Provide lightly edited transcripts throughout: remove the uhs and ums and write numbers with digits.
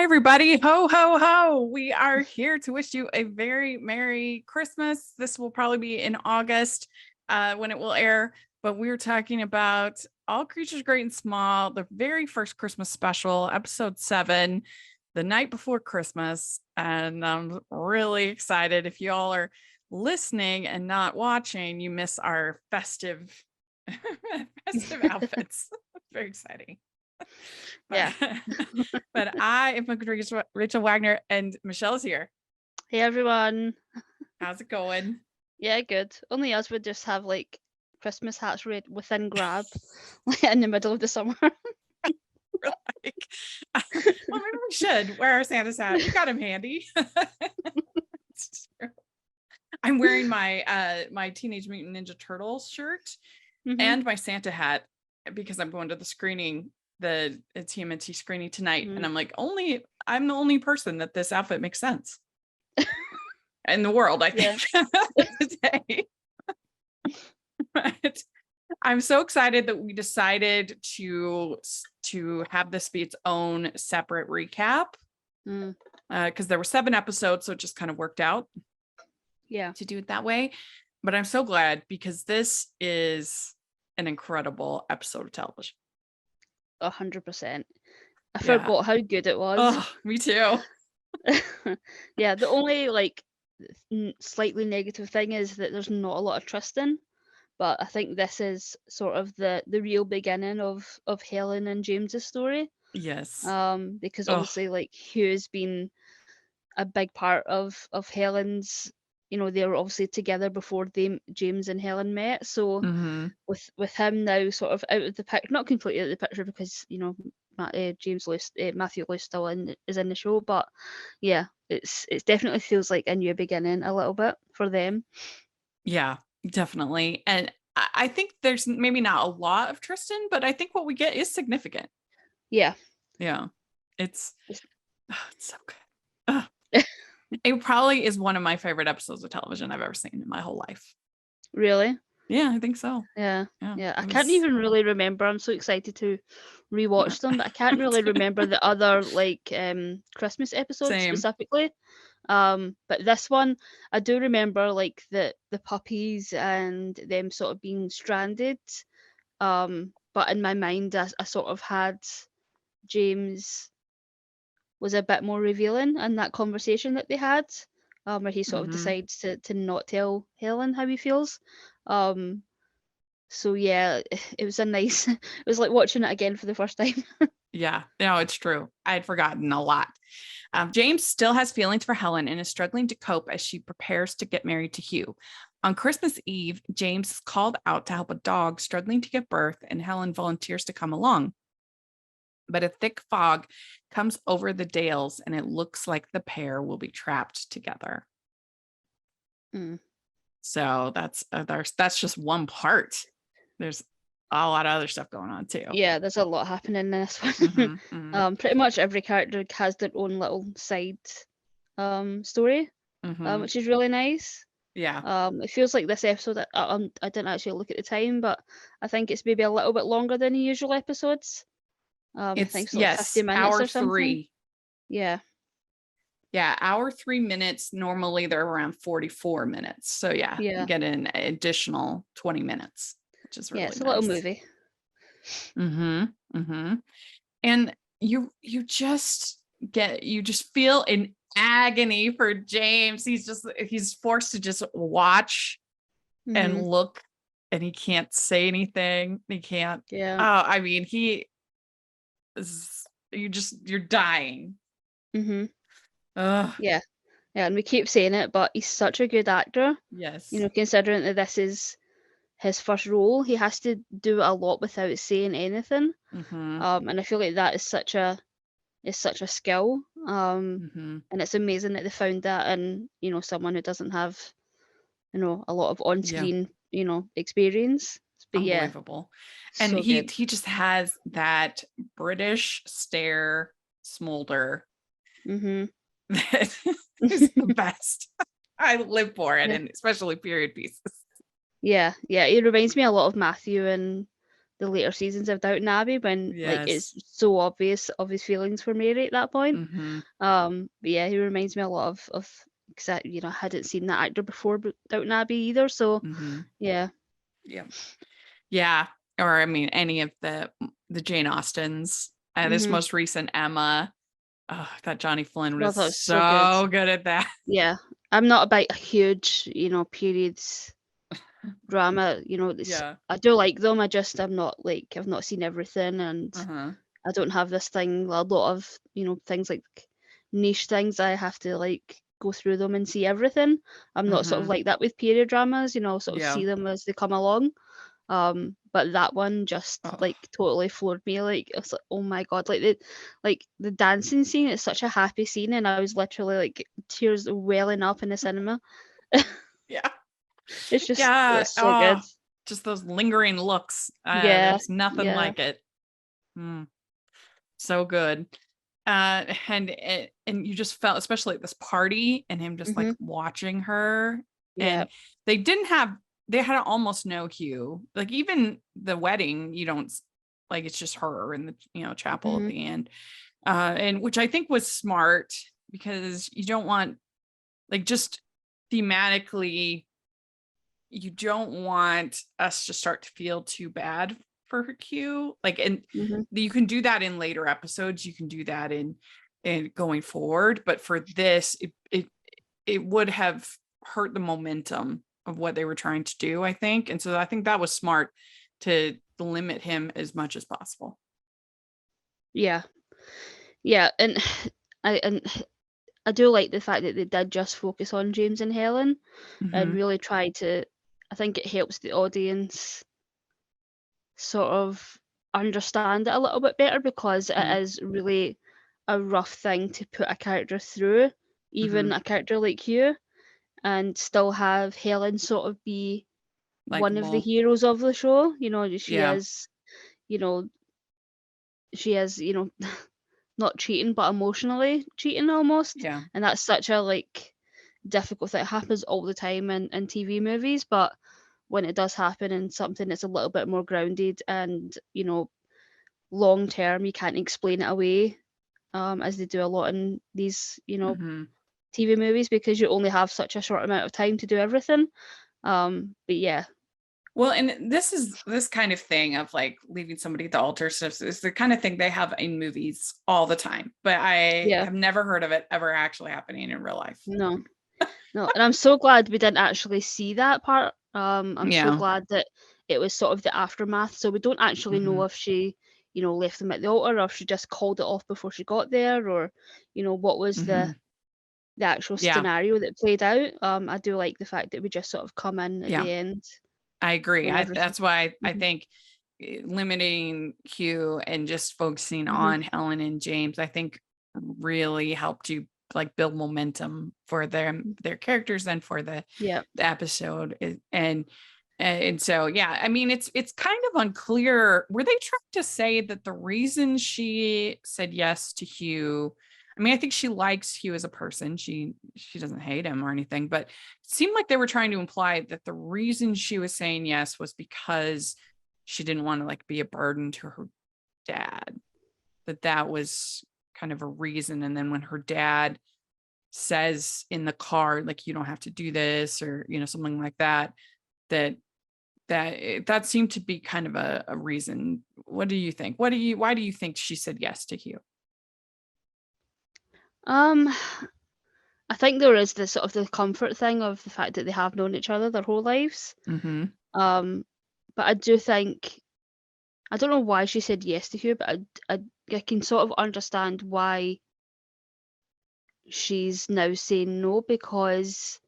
Hi, everybody. Ho, ho, ho. We are here to wish you a very Merry Christmas. This will probably be in August when it will air, but we're talking about All Creatures Great and Small, the very first Christmas special, episode 7, the night before Christmas. And I'm really excited. If you all are listening and not watching, you miss our festive outfits. Very exciting. Yeah. But I am Rachel Wagner, and Michelle's here. Hey everyone. How's it going? Yeah, good. Only us would just have like Christmas hats within grab like, in the middle of the summer. We're like, well, maybe we should wear our Santa's hat. We got him handy. It's true. I'm wearing my my Teenage Mutant Ninja Turtles shirt and my Santa hat because I'm going to the screening, the TMNT screening tonight, and I'm like, I'm the only person that this outfit makes sense in the world, I think. Today. But I'm so excited that we decided to have this be its own separate recap because there were 7 episodes, so it just kind of worked out to do it that way. But I'm so glad because this is an incredible episode of television. 100%. I forgot how good it was. Oh, me too. Yeah, the only like slightly negative thing is that there's not a lot of Tristan, but I think this is sort of the real beginning of Helen and James's story. Yes. Because obviously like Hugh's been a big part of Helen's, you know, they were obviously together before James and Helen met. So with him now sort of out of the picture, not completely out of the picture because, you know, Matthew Luce still is in the show, but yeah, it definitely feels like a new beginning a little bit for them. Yeah, definitely. And I think there's maybe not a lot of Tristan, but I think what we get is significant. Yeah. Yeah. It's so good. It probably is one of my favorite episodes of television I've ever seen in my whole life. Really? Yeah, I think so. Yeah. I can't even really remember. I'm so excited to rewatch them, but I can't really remember the other like Christmas episodes specifically. But this one, I do remember like the puppies and them sort of being stranded. But in my mind, I sort of had James was a bit more revealing in that conversation that they had, where he sort of decides to not tell Helen how he feels. So yeah, it was it was like watching it again for the first time. Yeah, no, it's true. I had forgotten a lot. James still has feelings for Helen and is struggling to cope as she prepares to get married to Hugh. On Christmas Eve, James is called out to help a dog struggling to give birth, and Helen volunteers to come along. But a thick fog comes over the Dales, and it looks like the pair will be trapped together. So that's just one part. There's a lot of other stuff going on too. Yeah, there's a lot happening in this one. Pretty much every character has their own little side story, which is really nice. Yeah. It feels like this episode, I didn't actually look at the time, but I think it's maybe a little bit longer than the usual episodes. I think it's like 50 minutes hour or something. 3. Yeah, hour 3 minutes. Normally they're around 44 minutes. So you get an additional 20 minutes, which is really nice. It's a little movie. And you just feel an agony for James. He's forced to just watch and look, and he can't say anything. He can't. Yeah. I mean, you're dying. Yeah, and we keep saying it, but he's such a good actor. Yes. You know, considering that this is his first role, he has to do a lot without saying anything. And I feel like that is such a skill. And it's amazing that they found that in, you know, someone who doesn't have, you know, a lot of on-screen, you know, experience. But unbelievable. And so he just has that British stare smolder. That is the best. I live for it, and especially period pieces. Yeah, it reminds me a lot of Matthew and the later seasons of Downton Abbey when like it's Yes. so obvious of his feelings for Mary at that point. Mm-hmm. But yeah, he reminds me a lot of because I hadn't seen that actor before Downton Abbey either. So Mm-hmm. yeah. Yeah. Or I mean, any of the Jane Austens. This most recent Emma. Oh, that Johnny Flynn was That was so good at that. Yeah, I'm not about a huge, periods drama. Yeah. I do like them. I'm not like I've not seen everything, and Uh-huh. I don't have this thing. A lot of things like niche things. I have to like go through them and see everything. I'm not sort of like that with period dramas. Sort of see them as they come along. But that one just like totally floored me. Like I was like, oh my god, like the dancing scene is such a happy scene, and I was literally like tears welling up in the cinema. Yeah. It's just it's so good. Just those lingering looks. Yeah. There's nothing like it. So good. And you just felt, especially at this party, and him just like watching her. Yeah. And they had almost no Hugh. Like even the wedding, you don't like, it's just her in the chapel at the end. And which I think was smart, because you don't want, like, just thematically, you don't want us to start to feel too bad for Hugh. Like, and you can do that in later episodes. You can do that in going forward. But for this, it would have hurt the momentum of what they were trying to do, I think. And so I think that was smart to limit him as much as possible. Yeah. Yeah. And I do like the fact that they did just focus on James and Helen and really try to, I think it helps the audience sort of understand it a little bit better, because it is really a rough thing to put a character through, even a character like Hugh, and still have Helen sort of be one of the heroes of the show. She is, not cheating, but emotionally cheating almost. Yeah. And that's such a like difficult thing. It happens all the time in TV movies, but when it does happen in something that's a little bit more grounded and, long term, you can't explain it away, as they do a lot in these, TV movies, because you only have such a short amount of time to do everything. But yeah. Well, and this kind of thing of like leaving somebody at the altar stuff is the kind of thing they have in movies all the time, but I have never heard of it ever actually happening in real life. No, and I'm so glad we didn't actually see that part. I'm so glad that it was sort of the aftermath, so we don't actually know if she, left them at the altar, or if she just called it off before she got there, or, what was the actual scenario that played out. I do like the fact that we just sort of come in at the end. I agree. That's why I think limiting Hugh and just focusing on Helen and James, I think really helped you like build momentum for their characters and for the episode. And so, yeah, I mean, it's kind of unclear. Were they trying to say that the reason she said yes to Hugh, I mean, I think she likes Hugh as a person. She doesn't hate him or anything, but it seemed like they were trying to imply that the reason she was saying yes was because she didn't want to like be a burden to her dad. That was kind of a reason. And then when her dad says in the car, like, you don't have to do this, or, something like that, that seemed to be kind of a reason. What do you think? Why do you think she said yes to Hugh? I think there is this sort of the comfort thing of the fact that they have known each other their whole lives. But I do think, I don't know why she said yes to Hugh, but I can sort of understand why she's now saying no, because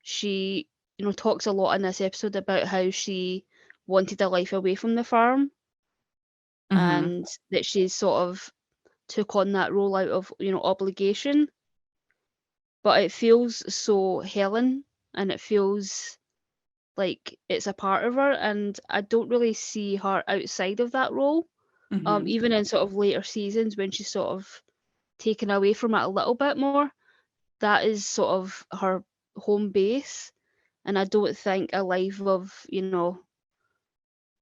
she, talks a lot in this episode about how she wanted a life away from the farm, and that she sort of took on that role out of, obligation. But it feels so Helen, and it feels like it's a part of her, and I don't really see her outside of that role. Even in sort of later seasons when she's sort of taken away from it a little bit more, that is sort of her home base. And I don't think a life of,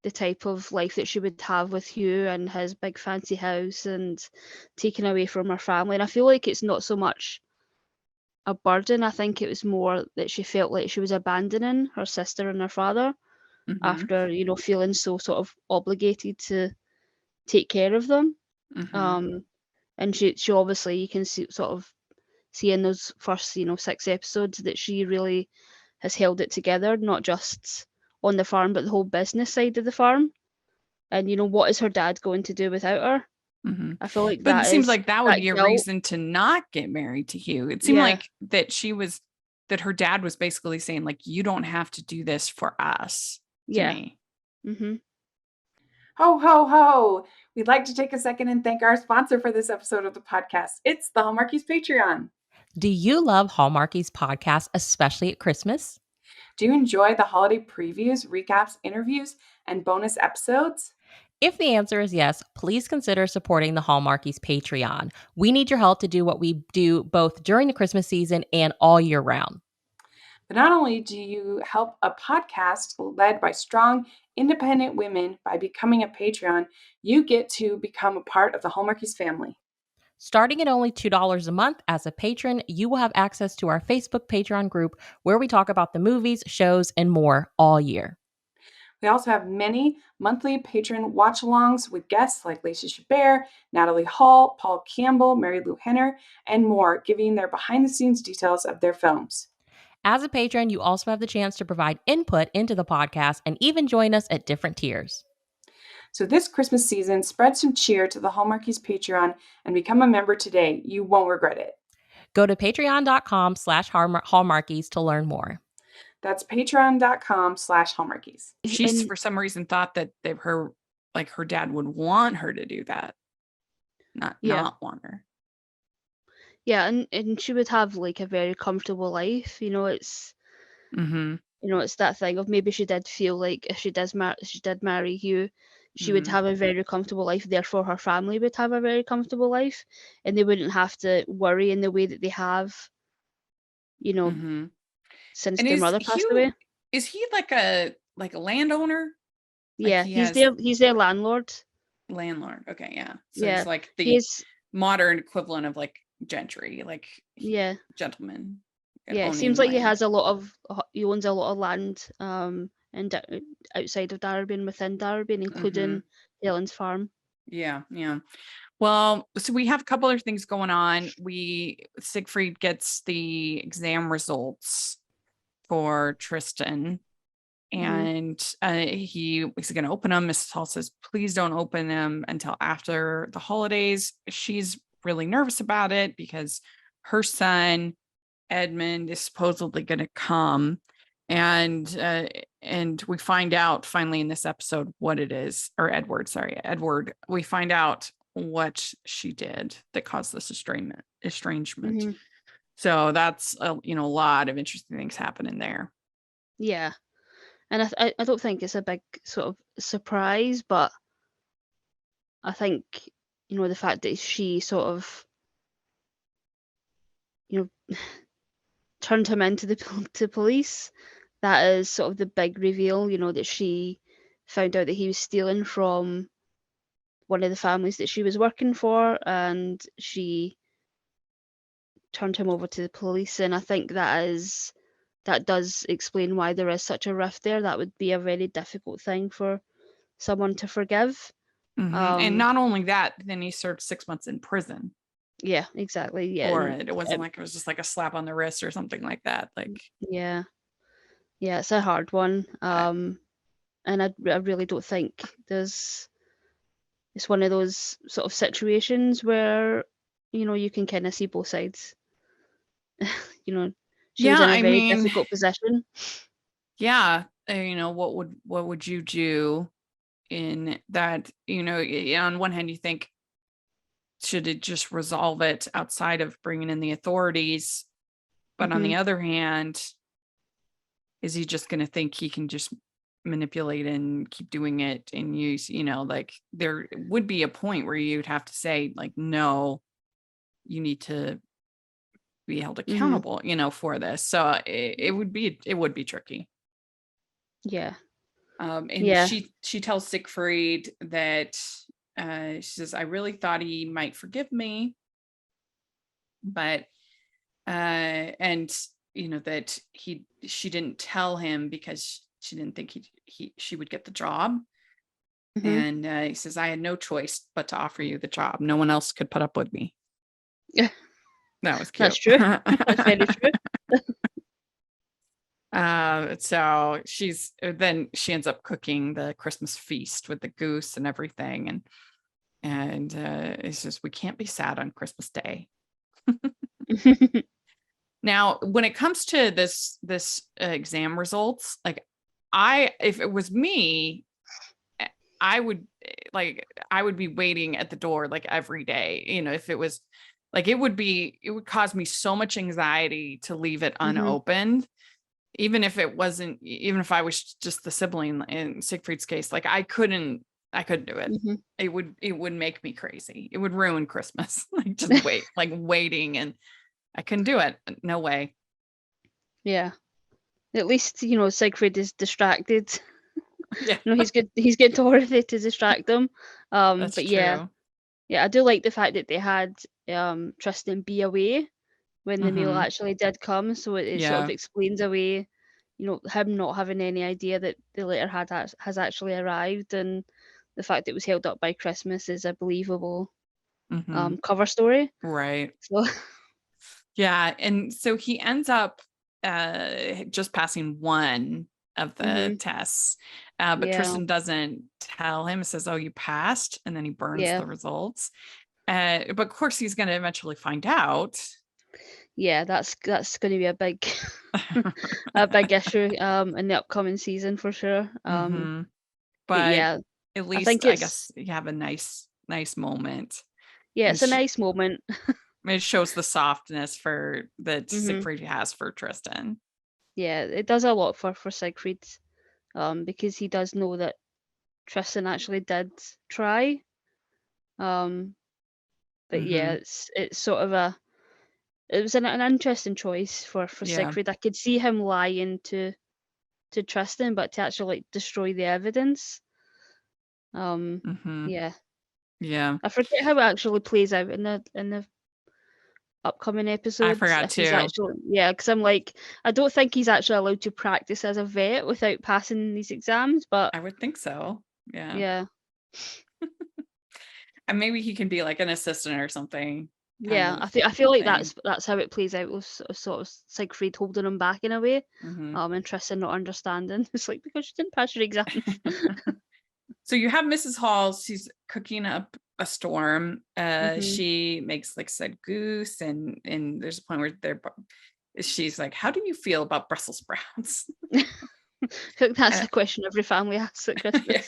the type of life that she would have with Hugh and his big fancy house and taken away from her family. And I feel like it's not so much a burden. I think it was more that she felt like she was abandoning her sister and her father after, feeling so sort of obligated to take care of them. And she obviously, you can see in those first 6 episodes that she really has held it together, not just on the farm but the whole business side of the farm. And what is her dad going to do without her? I feel like but that it seems like that would be a guilt. reason to not get married to Hugh. It seemed like that her dad was basically saying, like, you don't have to do this for us. To me. Ho, ho, ho. We'd like to take a second and thank our sponsor for this episode of the podcast. It's the Hallmarkies Patreon. Do you love Hallmarkies podcast, especially at Christmas? Do you enjoy the holiday previews, recaps, interviews, and bonus episodes? If the answer is yes, please consider supporting the Hallmarkies Patreon. We need your help to do what we do both during the Christmas season and all year round. But not only do you help a podcast led by strong, independent women by becoming a Patreon, you get to become a part of the Hallmarkies family. Starting at only $2 a month as a patron, you will have access to our Facebook Patreon group where we talk about the movies, shows, and more all year. We also have many monthly patron watch-alongs with guests like Lacey Chabert, Natalie Hall, Paul Campbell, Mary Lou Henner, and more, giving their behind-the-scenes details of their films. As a patron, you also have the chance to provide input into the podcast and even join us at different tiers. So this Christmas season, spread some cheer to the Hallmarkies Patreon and become a member today. You won't regret it. Go to patreon.com/Hallmarkies to learn more. That's patreon.com/Hallmarkies. She's for some reason thought that her dad would want her to do that. Not want her. Yeah, and she would have like a very comfortable life. It's it's that thing of maybe she did feel like if she did marry Hugh, she would have a very comfortable life, therefore her family would have a very comfortable life, and they wouldn't have to worry in the way that they have, since their mother passed away. Is he like a landowner? Yeah, he's their landlord. Landlord, okay, yeah. So Yeah, it's like the modern equivalent of like gentry, like gentlemen. Yeah, it seems like he owns a lot of land, and outside of Derby and within Derby, including Helen's farm. Yeah. Well, so we have a couple other things going on. Siegfried gets the exam results for Tristan, and he's going to open them. Mrs. Hall says, please don't open them until after the holidays. She's really nervous about it because her son Edmund is supposedly going to come, and we find out finally in this episode what it is, or Edward. We find out what she did that caused this estrangement. So that's a lot of interesting things happening there. Yeah, and I don't think it's a big sort of surprise, but I think the fact that she sort of turned him into the police, that is sort of the big reveal, that she found out that he was stealing from one of the families that she was working for, and she turned him over to the police. And I think that does explain why there is such a rift there. That would be a very difficult thing for someone to forgive. And not only that, then he served 6 months in prison. Yeah, exactly. Yeah. Or it wasn't like it was just like a slap on the wrist or something like that. Like, yeah, it's a hard one. And I really don't think it's one of those sort of situations where you can kind of see both sides. She was in a very difficult position. Yeah, what would you do in that? On one hand, you think, should it just resolve it outside of bringing in the authorities? But on the other hand, is he just going to think he can just manipulate and keep doing it and use, like there would be a point where you'd have to say like, no, you need to be held accountable, for this. So it would be tricky. Yeah. And she tells Siegfried that she says, I really thought he might forgive me, but and that she didn't tell him because she didn't think she would get the job. And he says, I had no choice but to offer you the job. No one else could put up with me. Yeah, that was cute. That's true. That's very true. So she ends up cooking the Christmas feast with the goose and everything, and it's just, we can't be sad on Christmas Day. Now, when it comes to this exam results, like, if it was me, I would be waiting at the door like every day. If it was like, it would cause me so much anxiety to leave it unopened. Even if I was just the sibling in Siegfried's case, like, I couldn't do it. It would make me crazy. It would ruin Christmas. Like, just waiting, and I couldn't do it. No way. Yeah. At least, Siegfried is distracted. Yeah. He's getting Dorothy to distract them. That's but true. yeah, I do like the fact that they had Tristan be away when the meal actually did come, so it sort of explains away, him not having any idea that the letter has actually arrived, and the fact that it was held up by Christmas is a believable cover story. Right. So yeah, and so he ends up just passing one of the tests, but Tristan doesn't tell him. It says, oh, you passed, and then he burns the results. But of course he's going to eventually find out. Yeah, that's going to be a big issue in the upcoming season for sure. But yeah, at least I guess you have a nice moment. Yeah, it's a nice moment. It shows the softness that Siegfried has for Tristan. Yeah, it does a lot for Siegfried, because he does know that Tristan actually did try. But yeah, it's sort of it was an interesting choice for Siegfried. I could see him lying to Tristan, but to actually destroy the evidence. Yeah. I forget how it actually plays out in the upcoming episodes. I forgot too. Because I'm like, I don't think he's actually allowed to practice as a vet without passing these exams, but I would think so. Yeah. And maybe he can be like an assistant or something. Yeah, I feel like that's how it plays out, with sort of Siegfried holding him back in a way, and Tristan not understanding. It's like, because you didn't pass your exams. So you have Mrs. Hall. She's cooking up a storm. She makes, like I said, goose, and there's a point where she's like, how do you feel about Brussels sprouts? I think that's the question every family asks at Christmas.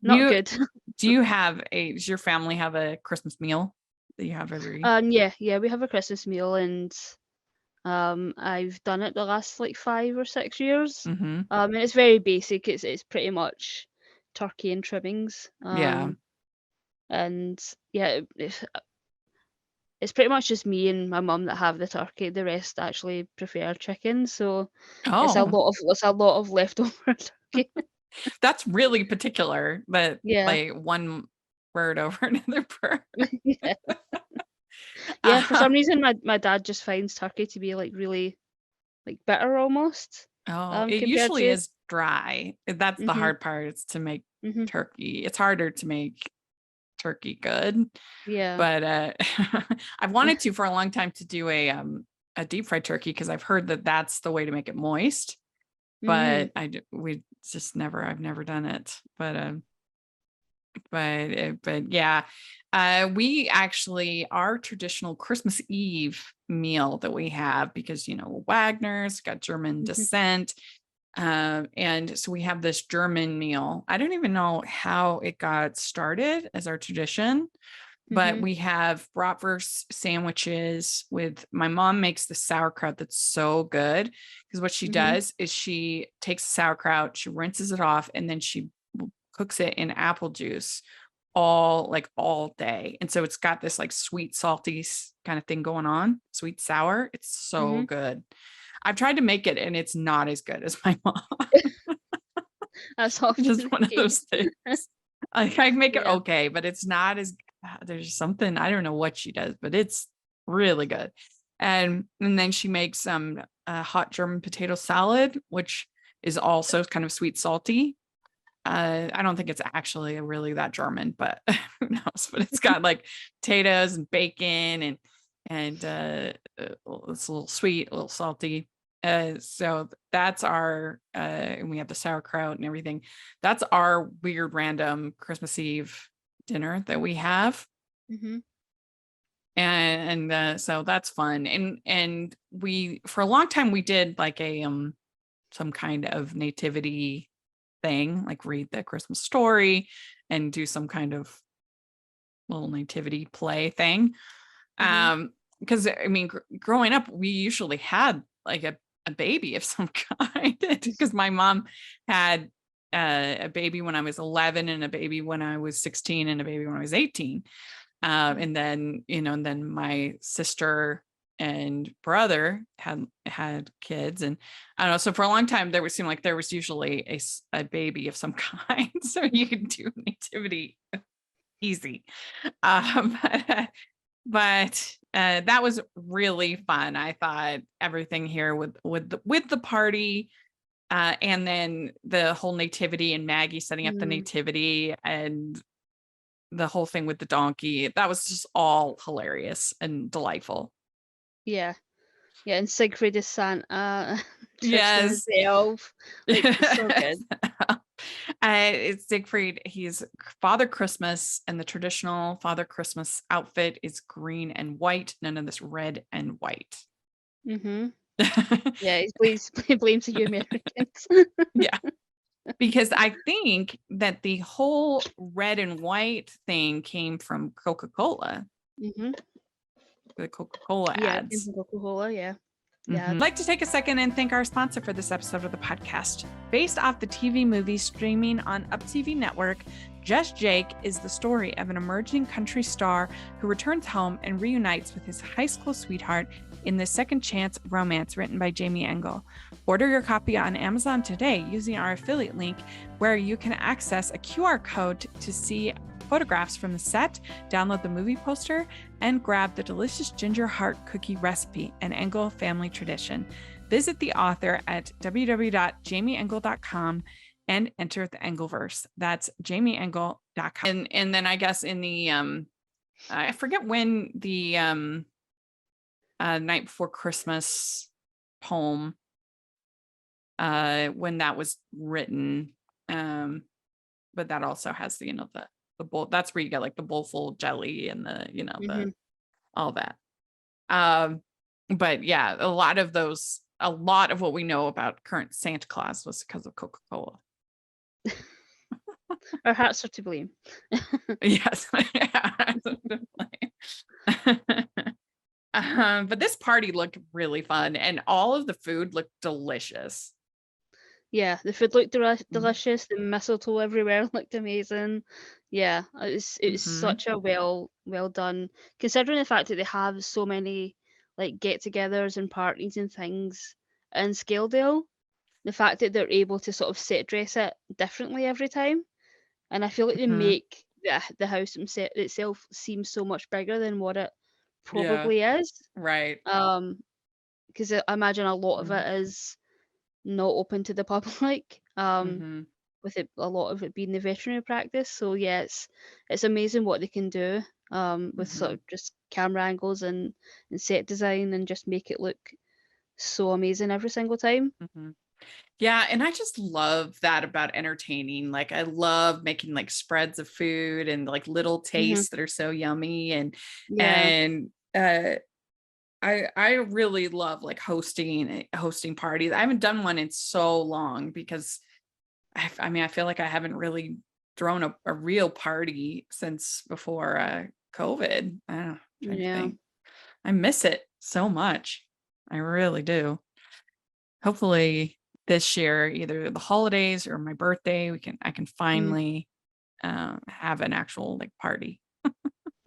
Not good. Does your family have a Christmas meal that you have every? Yeah, we have a Christmas meal, and I've done it the last like 5 or 6 years. And it's very basic. It's pretty much turkey and trimmings. And yeah, it's pretty much just me and my mum that have the turkey. The rest actually prefer chicken, so it's a lot of leftover turkey. That's really particular, but like one bird over another bird. Yeah, for some reason my dad just finds turkey to be like really like bitter almost. It usually is dry. That's the hard part. It's to make turkey. It's harder to make turkey good. Yeah. But I've wanted to for a long time to do a deep fried turkey, because I've heard that that's the way to make it moist. But I've never done it. But yeah, we actually, our traditional Christmas Eve meal that we have, because Wagner's got German descent, and so we have this German meal. I don't even know how it got started as our tradition, but we have bratwurst sandwiches with, my mom makes the sauerkraut that's so good, because what she does is she takes the sauerkraut, she rinses it off, and then she cooks it in apple juice all day. And so it's got this like sweet, salty kind of thing going on, sweet, sour. It's so good. I've tried to make it and it's not as good as my mom. That's often just one of those things. Like I make it Yeah. okay, but it's not as there's something, I don't know what she does, but it's really good. And then she makes some hot German potato salad, which is also kind of sweet salty. I don't think it's actually really that German, but who knows? But it's got like potatoes and bacon and it's a little sweet, a little salty. So that's our and we have the sauerkraut and everything. That's our weird random Christmas Eve dinner that we have. Mm-hmm. And so that's fun. And we for a long time we did like a some kind of nativity thing, like read the Christmas story and do some kind of little nativity play thing. Mm-hmm. Because I mean, growing up, we usually had like a baby of some kind because my mom had a baby when I was 11 and a baby when I was 16 and a baby when I was 18. And then, and then my sister and brother had kids, and I don't know. So for a long time, there would seem like there was usually a baby of some kind, so you could do nativity easy. But that was really fun. I thought everything here with the party, and then the whole nativity and Maggie setting up the nativity and the whole thing with the donkey, that was just all hilarious and delightful. Yeah. Yeah, and Siegfried is Santa. Tristan is Yes. the elf. Like, so good. It's Siegfried. He's Father Christmas, and the traditional Father Christmas outfit is green and white. None of this red and white. Mm-hmm. Yeah, he blames the Americans. Yeah. Because I think that the whole red and white thing came from Coca-Cola. Mm-hmm. The Coca-Cola ads. Yeah, Coca-Cola, yeah. Yeah. I'd like to take a second and thank our sponsor for this episode of the podcast. Based off the TV movie streaming on UpTV Network, Just Jake is the story of an emerging country star who returns home and reunites with his high school sweetheart in the second chance romance written by Jamie Engel. Order your copy on Amazon today using our affiliate link, where you can access a QR code to see photographs from the set, download the movie poster, and grab the delicious ginger heart cookie recipe, an Engel family tradition. Visit the author at www.jamieengel.com and enter the Engelverse. That's jamieengel.com. And then I guess in the I forget when the Night Before Christmas poem when that was written, but that also has the bowl. That's where you get like the bowlful jelly and the the all that. But yeah, a lot of what we know about current Santa Claus was because of Coca-Cola. Our hearts are to blame. Yes. But this party looked really fun, and all of the food looked delicious. Yeah, the food looked delicious. The mistletoe everywhere looked amazing. Yeah, it's such a well done, considering the fact that they have so many like get-togethers and parties and things in Scaledale. The fact that they're able to sort of set dress it differently every time, and I feel like they make the house itself seem so much bigger than what it probably is. Right. Because I imagine a lot of it is not open to the public. With it, a lot of it being the veterinary practice. So yeah, it's amazing what they can do with sort of just camera angles and set design, and just make it look so amazing every single time. Yeah, and I just love that about entertaining. Like I love making like spreads of food and like little tastes that are so yummy, and I really love like hosting parties. I haven't done one in so long because I mean, I feel like I haven't really thrown a real party since before COVID. I don't know, trying to think. I miss it so much. I really do. Hopefully this year, either the holidays or my birthday, I can finally have an actual like party.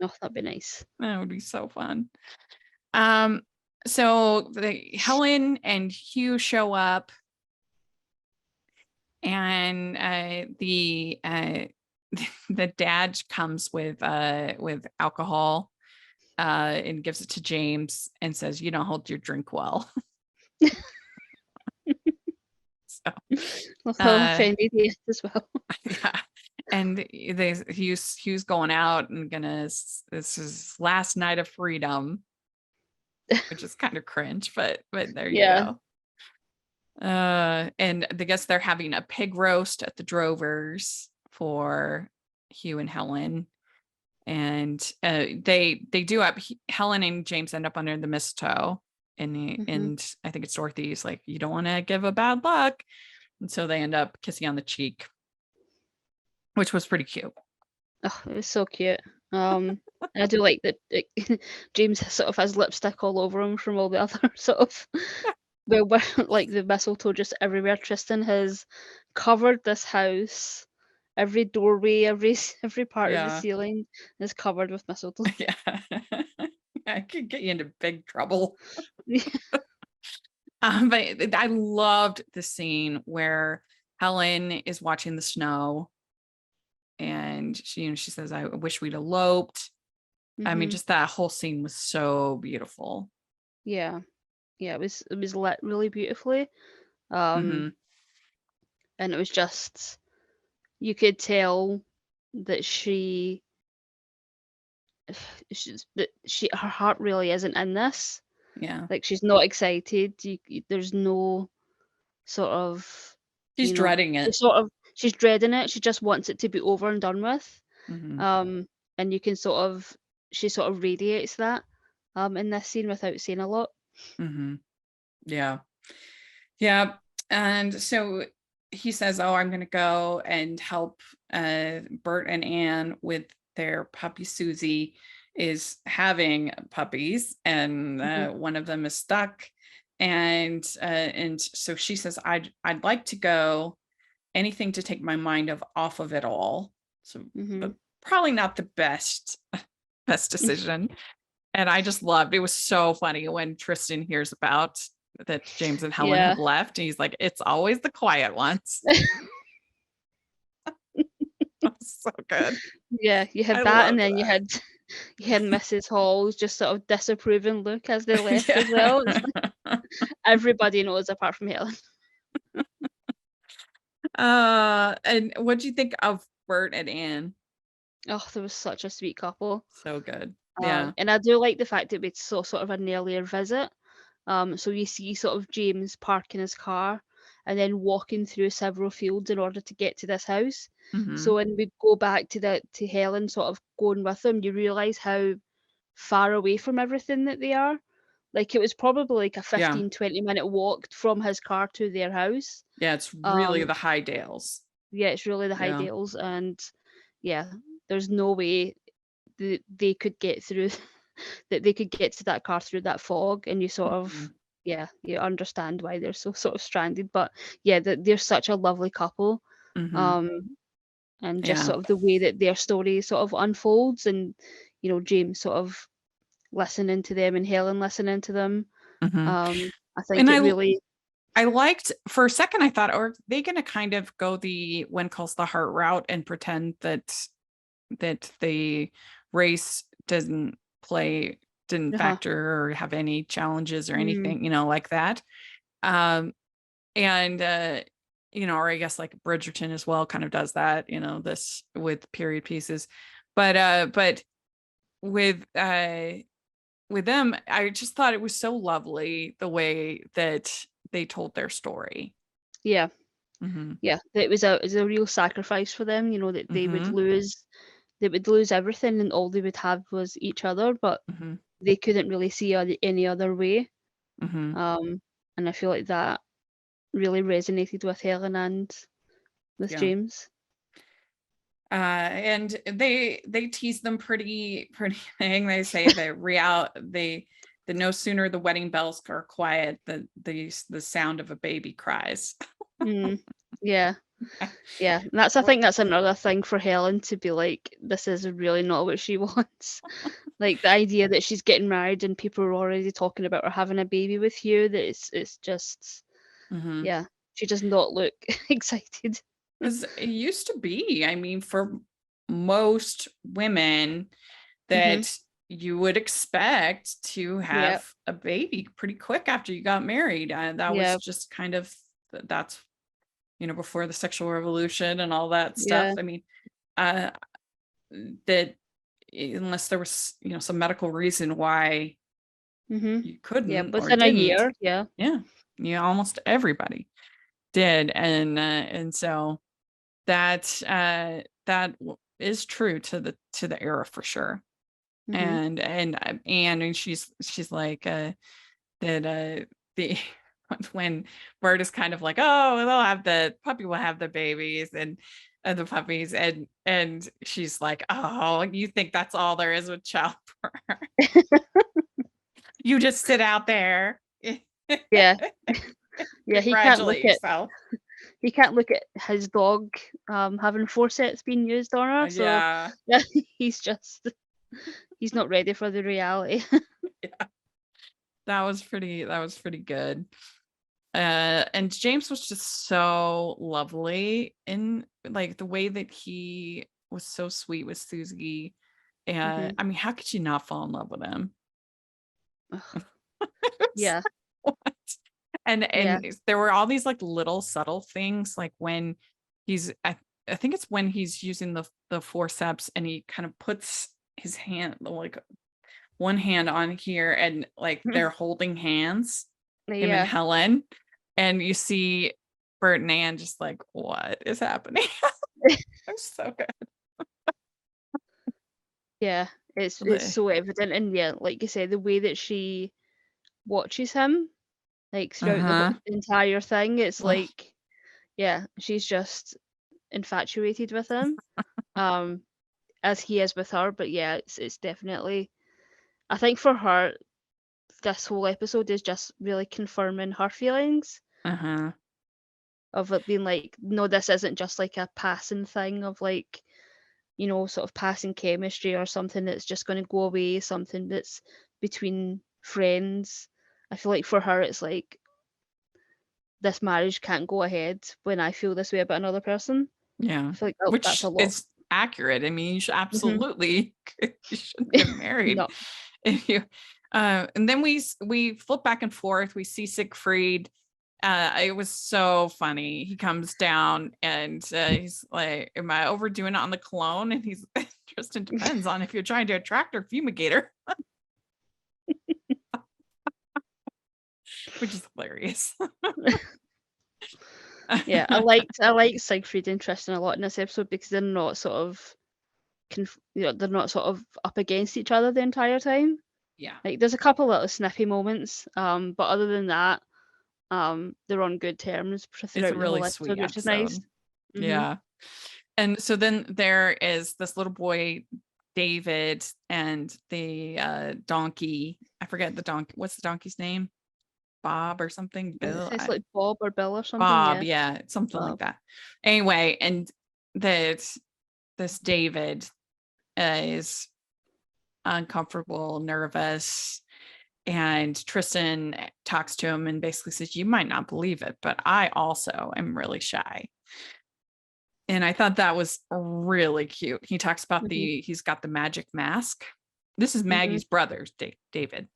Oh, that'd be nice. That would be so fun. So Helen and Hugh show up, and the the dad comes with alcohol and gives it to James and says, "You don't hold your drink well." So offended as well. yeah. And Hugh's going out and this is his last night of freedom, which is kind of cringe, but there you go. And I guess they're having a pig roast at the Drovers for Hugh and Helen. And they do up Helen and James end up under the mistletoe, and I think it's Dorothy's like, you don't want to give a bad luck, and so they end up kissing on the cheek, which was pretty cute. Oh, it was so cute. I do like that James sort of has lipstick all over him from all the other sort of where like the mistletoe just everywhere. Tristan has covered this house. Every doorway, every part of the ceiling is covered with mistletoe. Yeah. I could get you into big trouble. But I loved the scene where Helen is watching the snow and she says, "I wish we'd eloped." I mean, just that whole scene was so beautiful. Yeah. It was lit really beautifully. And it was just, you could tell that her heart really isn't in this. Yeah. Like, she's not excited. There's no sort of, she's dreading it. She's dreading it. She just wants it to be over and done with. And you can she sort of radiates that in this scene without saying a lot. Yeah. And so he says, "Oh, I'm going to go and help Bert and Anne with their puppy. Susie is having puppies, and one of them is stuck." And so she says, "I'd like to go, anything to take my mind off of it all." So but probably not the best decision. And I just loved, it was so funny when Tristan hears about that James and Helen have left, and he's like, "It's always the quiet ones." So good. Yeah, you had that, and then you had Mrs. Hall's just sort of disapproving look as they left as well. Everybody knows apart from Helen. And what do you think of Bert and Anne? Oh, there was such a sweet couple. So good. Yeah. And I do like the fact that it's sort of an earlier visit. So you see sort of James parking his car and then walking through several fields in order to get to this house. So when we go back to Helen sort of going with him, you realise how far away from everything that they are. Like, it was probably like a 15-20 minute walk from his car to their house. Yeah, it's really the High Dales. Yeah, it's really the High Dales, and there's no way they could get through that they could get to that car through that fog, and you sort of you understand why they're so sort of stranded. But they're such a lovely couple. And just sort of the way that their story sort of unfolds, and James sort of listening to them and Helen listening to them. I think I liked, for a second I thought, are they going to kind of go the When Calls the Heart route and pretend that the race didn't factor or have any challenges or anything, like that. Or I guess like Bridgerton as well kind of does that, this with period pieces. But with them, I just thought it was so lovely the way that they told their story. Yeah. It was a real sacrifice for them, that they would lose everything, and all they would have was each other, but they couldn't really see any other way. And I feel like that really resonated with Helen and with James. And they tease them pretty thing. They say that the no sooner the wedding bells are quiet, the sound of a baby cries. Yeah. And I think that's another thing for Helen to be like, this is really not what she wants. Like, the idea that she's getting married and people are already talking about her having a baby with you, that it's just She does not look excited. Because it used to be, I mean, for most women Mm-hmm. that you would expect to Yep. have a baby pretty quick after you got married. That was Yep. just kind of, that's, before the sexual revolution and all that stuff. Yeah. I mean, that unless there was, some medical reason why Mm-hmm. you Yeah, couldn't but or within a didn't. year, yeah. Yeah, almost everybody did. And so that is true to the era for sure. Mm-hmm. And she's like that the when Bert is kind of like, oh, they'll have the puppy will have the babies and the puppies, and she's like, oh, you think that's all there is with childbirth? You just sit out there. Yeah. Yeah, he can't look Congratulate at yourself. he can't look at his dog having forceps being used on her. So Yeah. yeah, he's not ready for the reality. Yeah. That was pretty good. And James was just so lovely in like the way that he was so sweet with Susie. And Mhm. I mean, how could you not fall in love with him? Ugh. Yeah. What? And Yeah. there were all these like little subtle things, like when I think it's when he's using the forceps and he kind of puts his hand, like one hand on here, and like they're holding hands, him and Yeah. Helen, and you see Bert and Ann just like, what is happening? It's so good. Yeah. It's The- so evident, and yeah, like you said, the way that she watches him, like throughout the Uh-huh. entire thing, it's Ugh. like, yeah, she's just infatuated with him, as he is with her. But yeah, it's definitely, I think for her, this whole episode is just really confirming her feelings Uh-huh. of it being like, no, this isn't just like a passing thing of like, sort of passing chemistry or something that's just going to go away, something that's between friends. I feel like for her, it's like, this marriage can't go ahead when I feel this way about another person. Yeah. I feel like that's Which a lot. is accurate. I mean, you should Hmm. absolutely you shouldn't get married No. if you and then we flip back and forth. We see Siegfried. It was so funny. He comes down and he's like, am I overdoing it on the cologne? And he's Tristan, depends on if you're trying to attract or fumigate her. Which is hilarious. Yeah, I liked Siegfried and Tristan a lot in this episode because they're not sort of they're not sort of up against each other the entire time. Yeah. Like there's a couple little snippy moments, but other than that, they're on good terms It's throughout a the really whole sweet episode, which is nice. episode. Mhm. Yeah. And so then there is this little boy, David, and the donkey. I forget the donkey. What's the donkey's name? Bob or something? Bill? It's like Bob or Bill or something. Bob, Yeah, yeah, something like Bob. that. Anyway, and that this David is uncomfortable, nervous, and Tristan talks to him and basically says, you might not believe it, but I also am really shy. And I thought that was really cute. He talks about Mhm. he's got the magic mask. This is Mhm. Maggie's brother, David.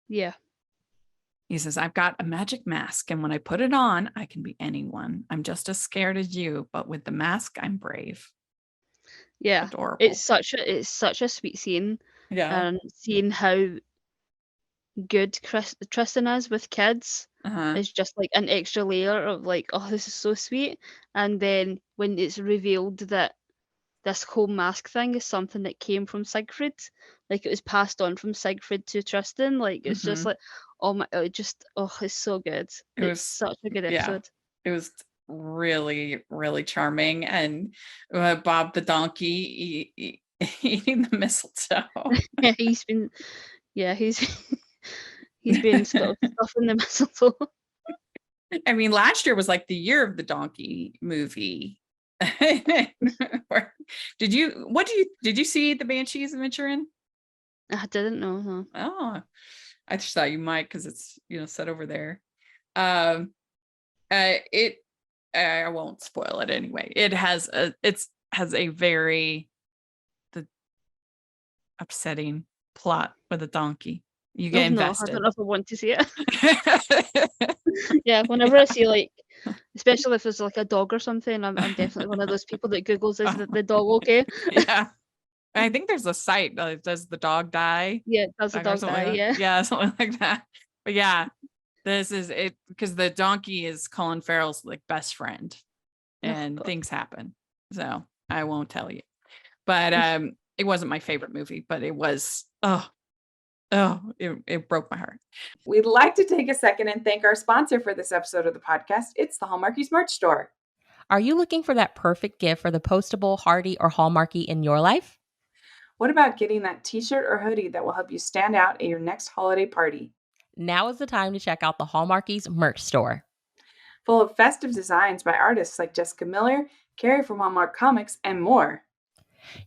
Yeah. He says, I've got a magic mask, and when I put it on, I can be anyone. I'm just as scared as you, but with the mask, I'm brave. Yeah. Adorable. It's such a sweet scene, Yeah. and seeing how good Tristan is with kids Uh-huh. is just like an extra layer of like, oh, this is so sweet. And then when it's revealed that this whole mask thing is something that came from Siegfried, like it was passed on from Siegfried to Tristan, like it's just Mhm. like, oh my, it's so good. It It's was, such a good yeah, episode. it was really, really charming. And Bob the donkey eating the mistletoe. Yeah, he's been stuffing the mistletoe. I mean, last year was like the year of the donkey movie. Did you see the Banshees of Inisherin? I didn't know. No. Oh, I just thought you might because it's set over there. It I won't spoil it anyway. It has a very upsetting plot with a donkey. You get invested. I don't know if I want to see it. Yeah, whenever I see like, especially if there's like a dog or something, I'm definitely one of those people that Googles, is the dog okay? Yeah. I think there's a site that does the dog die? Yeah, does the dog die? Like, yeah, something like that. But yeah, this is it, because the donkey is Colin Farrell's like best friend, and things happen. So I won't tell you. But it wasn't my favorite movie, but it was it broke my heart. We'd like to take a second and thank our sponsor for this episode of the podcast. It's the Hallmarkies merch store. Are you looking for that perfect gift for the postable, Hardy, or Hallmarky in your life? What about getting that t-shirt or hoodie that will help you stand out at your next holiday party? Now is the time to check out the Hallmarkies merch store. Full of festive designs by artists like Jessica Miller, Carrie from Hallmark Comics, and more.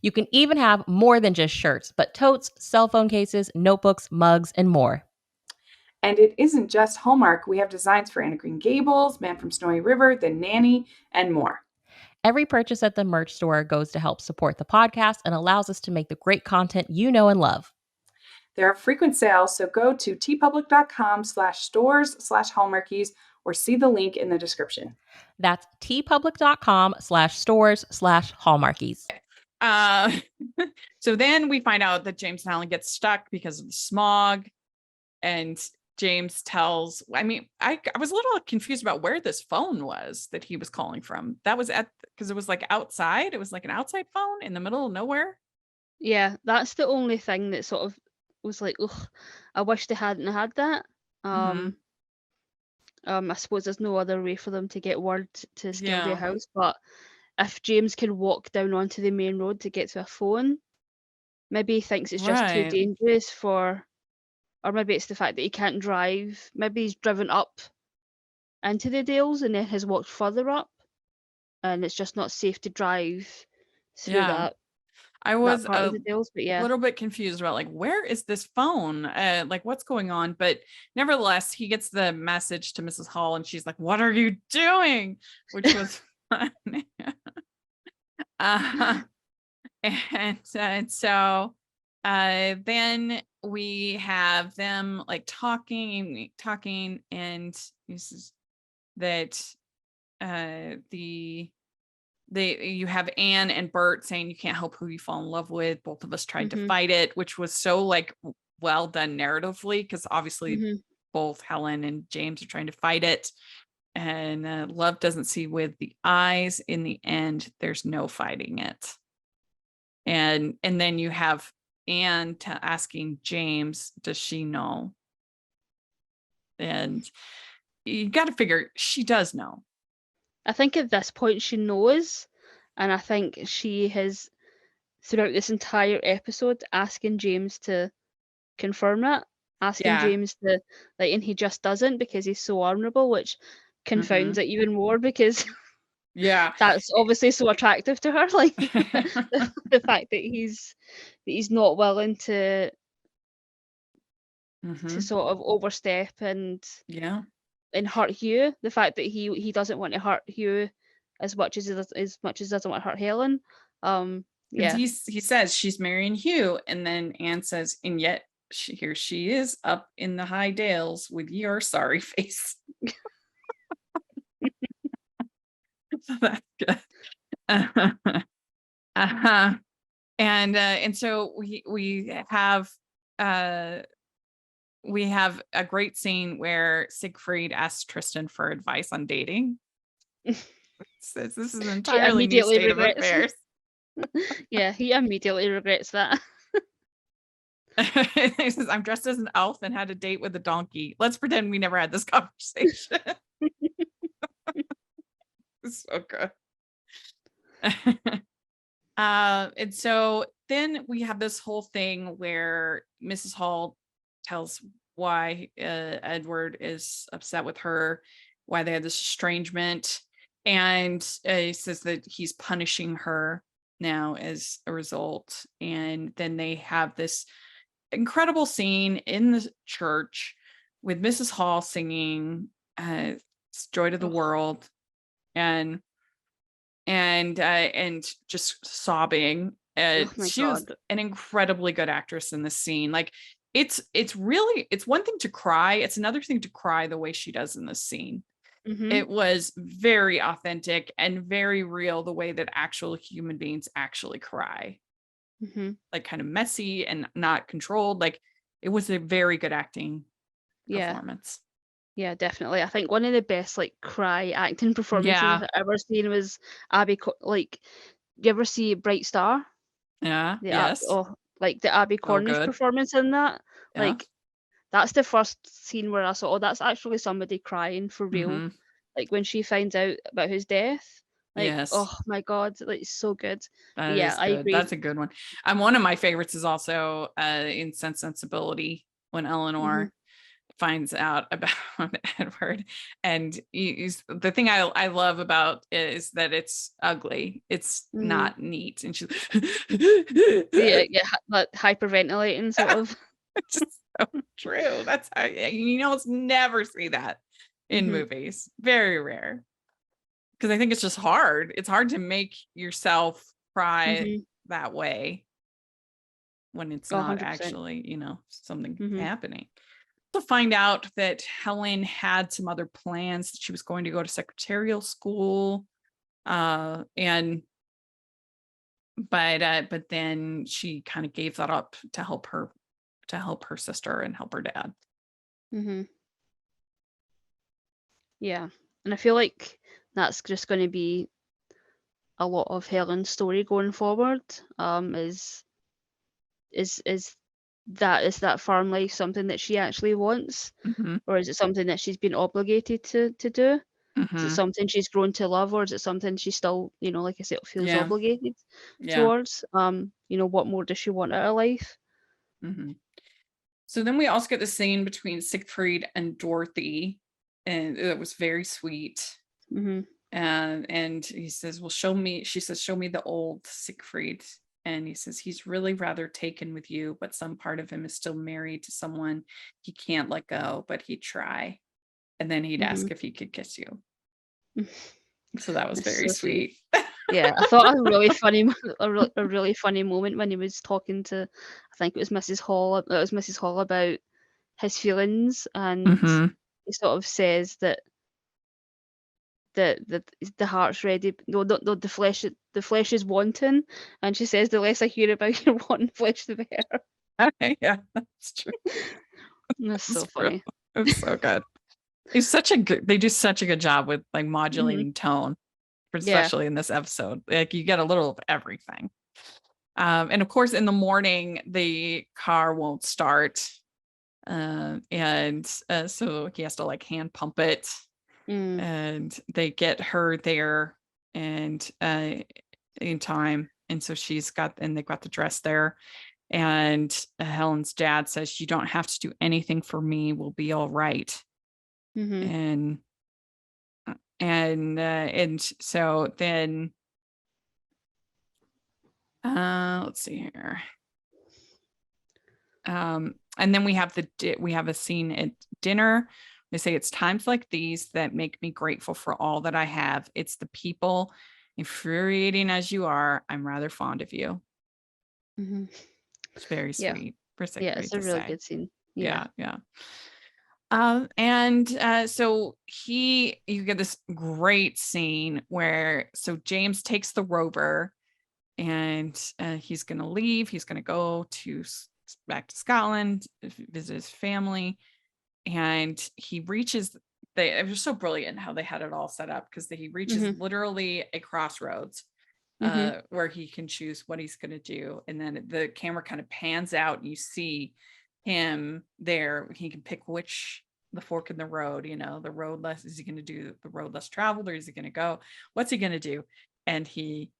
You can even have more than just shirts, but totes, cell phone cases, notebooks, mugs, and more. And it isn't just Hallmark. We have designs for Anna Green Gables, Man from Snowy River, The Nanny, and more. Every purchase at the merch store goes to help support the podcast and allows us to make the great content you know and love. There are frequent sales, so go to tpublic.com/stores/Hallmarkies or see the link in the description. That's tpublic.com/stores/Hallmarkies. So then we find out that James and Helen get stuck because of the smog, and James tells, I was a little confused about where this phone was that he was calling from. That was because it was like outside. It was like an outside phone in the middle of nowhere. Yeah, that's the only thing that sort of was like, ugh, I wish they hadn't had that. I suppose there's no other way for them to get word to Skilday House, but if James can walk down onto the main road to get to a phone, maybe he thinks it's just too dangerous or maybe it's the fact that he can't drive. Maybe he's driven up into the Dales and then has walked further up, and it's just not safe to drive through that. I was part of the Dales, but a little bit confused about like, where is this phone? Like what's going on? But nevertheless, he gets the message to Mrs. Hall and she's like, what are you doing? Which was fun. And so then we have them like talking, and this is that you have Anne and Bert saying you can't help who you fall in love with. Both of us tried to fight it, which was so like well done narratively, because obviously both Helen and James are trying to fight it, and love doesn't see with the eyes. In the end, there's no fighting it. And then you have Anne asking James, does she know? And you got to figure she does know. I think at this point she knows, and I think she has, throughout this entire episode, asking James to confirm it, asking James to, like, and he just doesn't because he's so honourable, which confounds it even more because that's obviously so attractive to her, like the fact that he's not willing to sort of overstep and hurt Hugh. The fact that he doesn't want to hurt Hugh as much as he doesn't want to hurt Helen. He says she's marrying Hugh, and then Anne says, and yet here she is up in the high dales with your sorry face. So that's good. And so we have a great scene where Siegfried asks Tristan for advice on dating. Says this is an entirely new state of affairs. Yeah, he immediately regrets that. He says, I'm dressed as an elf and had a date with a donkey. Let's pretend we never had this conversation. It's so good. And so then we have this whole thing where Mrs. Hall tells why Edward is upset with her, why they had this estrangement, and he says that he's punishing her now as a result. And then they have this incredible scene in the church with Mrs. Hall singing Joy to the World, and just sobbing. Oh my She was God. an incredibly good actress in this scene. Like it's one thing to cry. It's another thing to cry the way she does in this scene. Mm-hmm. It was very authentic and very real, the way that actual human beings actually cry. Mm-hmm. Like kind of messy and not controlled. Like it was a very good acting performance. Yeah, definitely. I think one of the best like cry acting performances Yeah. I've ever seen was Abby. Like, you ever see Bright Star? Yeah. The Yes. like the Abby So Cornish good. performance in that. Yeah. Like, that's the first scene where I saw, oh, that's actually somebody crying for real. Mm-hmm. Like when she finds out about his death. Like, Yes. oh my God, like it's so good. That But yeah, is I good. agree. That's a good one. One of my favorites is also in Sense Sensibility, when Eleanor finds out about Edward, and the thing I love about it is that it's ugly. It's not neat, and she's yeah, like hyperventilating sort of. It's just so true. That's how it's never see that in movies. Very rare. Because I think it's just hard. It's hard to make yourself cry that way when it's not 100%. actually, something happening. To find out that Helen had some other plans, that she was going to go to secretarial school, but then she kind of gave that up to help her sister and help her dad. Yeah, and I feel like that's just going to be a lot of Helen's story going forward. Is that farm life something that she actually wants, or is it something that she's been obligated to do? Is it something she's grown to love, or is it something she still, like I said, feels obligated towards? What more does she want out of life? So then we also get the scene between Siegfried and Dorothy, and it was very sweet. And he says, well, she says, show me the old Siegfried. And he says, he's really rather taken with you, but some part of him is still married to someone he can't let go, but he'd try. And then he'd ask if he could kiss you. So that was very so sweet. Yeah, I thought a really funny, a really funny moment when he was talking to, I think it was Mrs. Hall. It was Mrs. Hall about his feelings, and he sort of says that the heart's ready. No, the flesh is wanting, and she says the less I hear about your wanting flesh, the better. Yeah, that's true. That's so funny. It's so good. They do such a good job with like modulating tone, especially in this episode. Like you get a little of everything. And of course, in the morning, the car won't start. And so he has to like hand pump it. And they get her there and in time. And so they've got the dress there. And Helen's dad says, you don't have to do anything for me. We'll be all right. And so then let's see here. And then we have a scene at dinner. They say, it's times like these that make me grateful for all that I have. It's the people, infuriating as you are, I'm rather fond of you. It's very sweet. Yeah, it's a really good scene. Yeah. So you get this great scene where James takes the rover, and he's going to leave. He's going to go back to Scotland, visit his family, and he reaches. It was so brilliant how they had it all set up, because he reaches literally a crossroads where he can choose what he's going to do, and then the camera kind of pans out, and you see him there. He can pick the fork in the road, the road less. Is he going to do the road less traveled, or is he going to go? What's he going to do? And he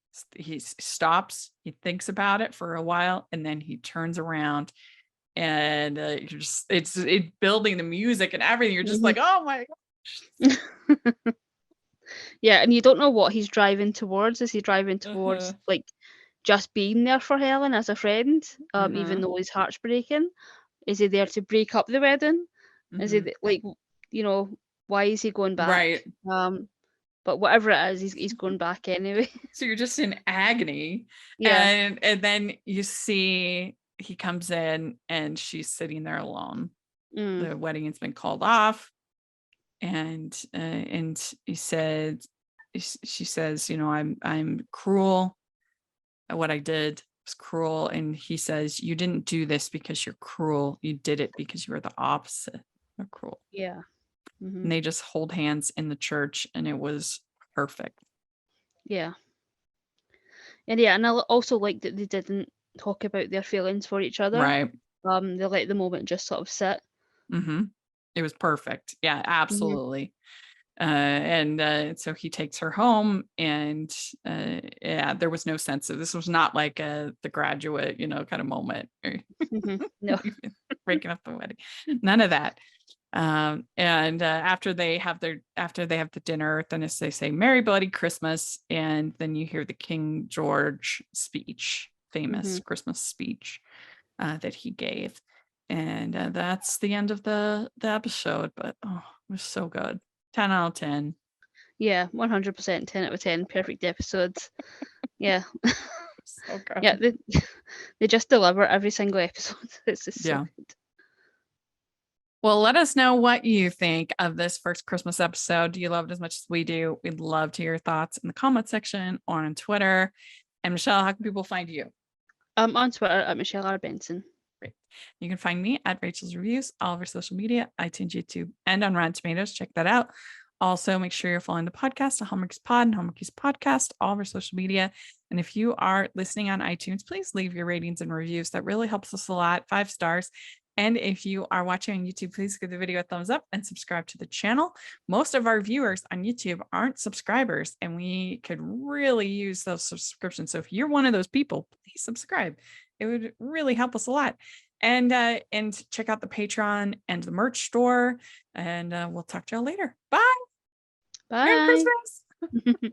stops. He thinks about it for a while, and then he turns around, and it's building the music and everything. You're just like, oh my gosh. Yeah, and you don't know what he's driving towards. Is he driving towards like just being there for Helen as a friend, even though his heart's breaking? Is he there to break up the wedding? Is he like, why is he going back? Right. but whatever it is, he's going back anyway. So you're just in agony. Yeah. And then you see he comes in and she's sitting there alone. The wedding has been called off. And he said, she says, you know, I'm cruel. What I did was cruel. And he says, you didn't do this because you're cruel. You did it because you were the opposite of cruel. Yeah. And they just hold hands in the church, and it was perfect. Yeah. And yeah, and I also like that they didn't talk about their feelings for each other. Right. They let the moment just sort of sit. It was perfect. Yeah, absolutely. And so he takes her home, and yeah, there was no sense of this was not like The Graduate, you know, kind of moment. No. Breaking up the wedding. None of that. And after they have the dinner, then they say Merry Bloody Christmas, and then you hear the King George speech, famous Christmas speech that he gave. And that's the end of the episode. But it was so good. 10 out of 10. Yeah, 100%, 10 out of 10. Perfect episodes. Yeah. So good. Yeah, they just deliver every single episode. It's just so good. Well, let us know what you think of this first Christmas episode. Do you love it as much as we do? We'd love to hear your thoughts in the comment section or on Twitter. And Michelle, how can people find you? On Twitter at Michelle R. Benson. Great. You can find me at Rachel's Reviews, all over social media, iTunes, YouTube, and on Rotten Tomatoes. Check that out. Also, make sure you're following the podcast, Hallmarkies Pod and Hallmarkies Podcast, all over social media. And if you are listening on iTunes, please leave your ratings and reviews. That really helps us a lot. 5 stars. And if you are watching on YouTube, please give the video a thumbs up and subscribe to the channel. Most of our viewers on YouTube aren't subscribers, and we could really use those subscriptions. So if you're one of those people, please subscribe. It would really help us a lot. And check out the Patreon and the merch store. And we'll talk to y'all later. Bye. Bye. Merry Christmas.